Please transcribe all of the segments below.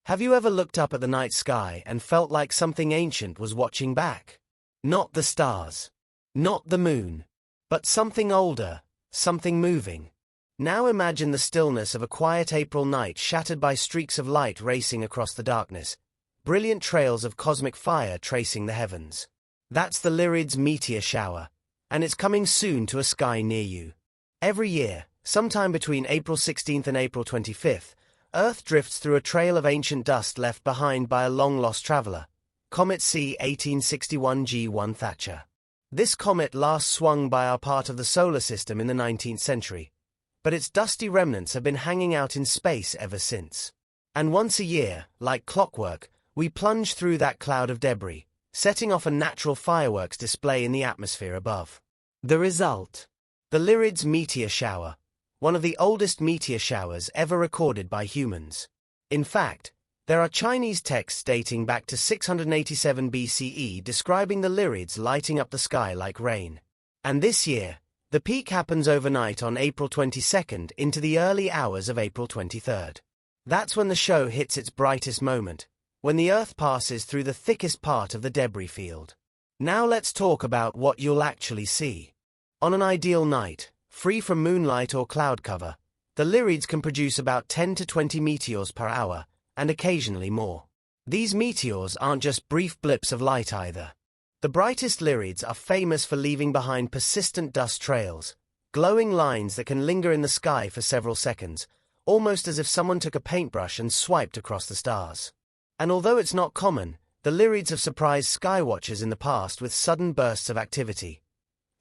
Have you ever looked up at the night sky and felt like something ancient was watching back? Not the stars. Not the moon. But something older, something moving. Now imagine the stillness of a quiet April night shattered by streaks of light racing across the darkness, brilliant trails of cosmic fire tracing the heavens. That's the Lyrids Meteor Shower, and it's coming soon to a sky near you. Every year, sometime between April 16th and April 25th, Earth drifts through a trail of ancient dust left behind by a long-lost traveler, Comet C 1861 G1 Thatcher. This comet last swung by our part of the solar system in the 19th century, but its dusty remnants have been hanging out in space ever since. And once a year, like clockwork, we plunge through that cloud of debris, setting off a natural fireworks display in the atmosphere above. The result? The Lyrids Meteor Shower, one of the oldest meteor showers ever recorded by humans. In fact, there are Chinese texts dating back to 687 BCE describing the Lyrids lighting up the sky like rain. And this year, the peak happens overnight on April 22nd into the early hours of April 23rd. That's when the show hits its brightest moment, when the Earth passes through the thickest part of the debris field. Now let's talk about what you'll actually see. On an ideal night, free from moonlight or cloud cover, the Lyrids can produce about 10 to 20 meteors per hour, and occasionally more. These meteors aren't just brief blips of light either. The brightest Lyrids are famous for leaving behind persistent dust trails, glowing lines that can linger in the sky for several seconds, almost as if someone took a paintbrush and swiped across the stars. And although it's not common, the Lyrids have surprised skywatchers in the past with sudden bursts of activity.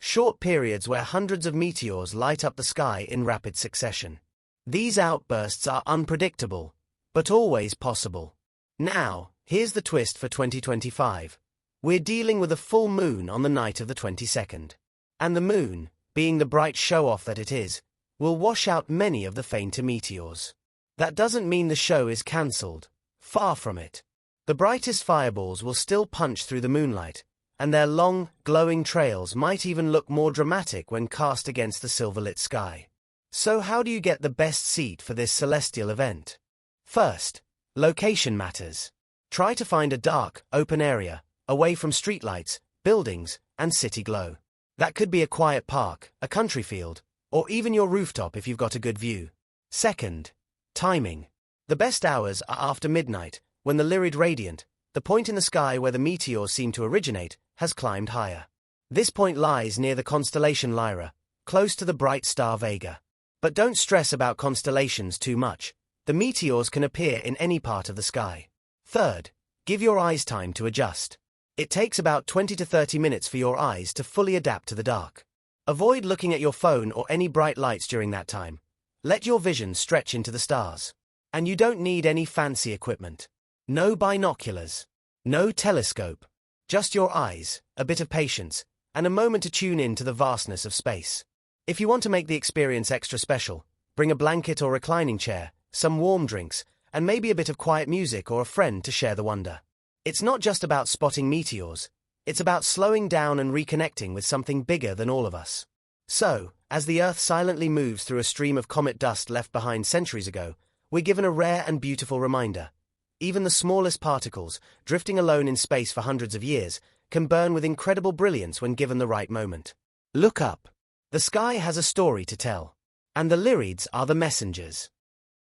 Short periods where hundreds of meteors light up the sky in rapid succession. These outbursts are unpredictable, but always possible. Now, here's the twist for 2025. We're dealing with a full moon on the night of the 22nd. And the moon, being the bright show-off that it is, will wash out many of the fainter meteors. That doesn't mean the show is cancelled. Far from it. The brightest fireballs will still punch through the moonlight, and their long, glowing trails might even look more dramatic when cast against the silver-lit sky. So how do you get the best seat for this celestial event? First, location matters. Try to find a dark, open area, away from streetlights, buildings, and city glow. That could be a quiet park, a country field, or even your rooftop if you've got a good view. Second, timing. The best hours are after midnight, when the Lyrid radiant, the point in the sky where the meteors seem to originate, has climbed higher. This point lies near the constellation Lyra, close to the bright star Vega. But don't stress about constellations too much. The meteors can appear in any part of the sky. Third, give your eyes time to adjust. It takes about 20 to 30 minutes for your eyes to fully adapt to the dark. Avoid looking at your phone or any bright lights during that time. Let your vision stretch into the stars. And you don't need any fancy equipment. No binoculars. No telescope. Just your eyes, a bit of patience, and a moment to tune in to the vastness of space. If you want to make the experience extra special, bring a blanket or reclining chair, some warm drinks, and maybe a bit of quiet music or a friend to share the wonder. It's not just about spotting meteors, it's about slowing down and reconnecting with something bigger than all of us. So, as the Earth silently moves through a stream of comet dust left behind centuries ago, we're given a rare and beautiful reminder. Even the smallest particles, drifting alone in space for hundreds of years, can burn with incredible brilliance when given the right moment. Look up. The sky has a story to tell. And the Lyrids are the messengers.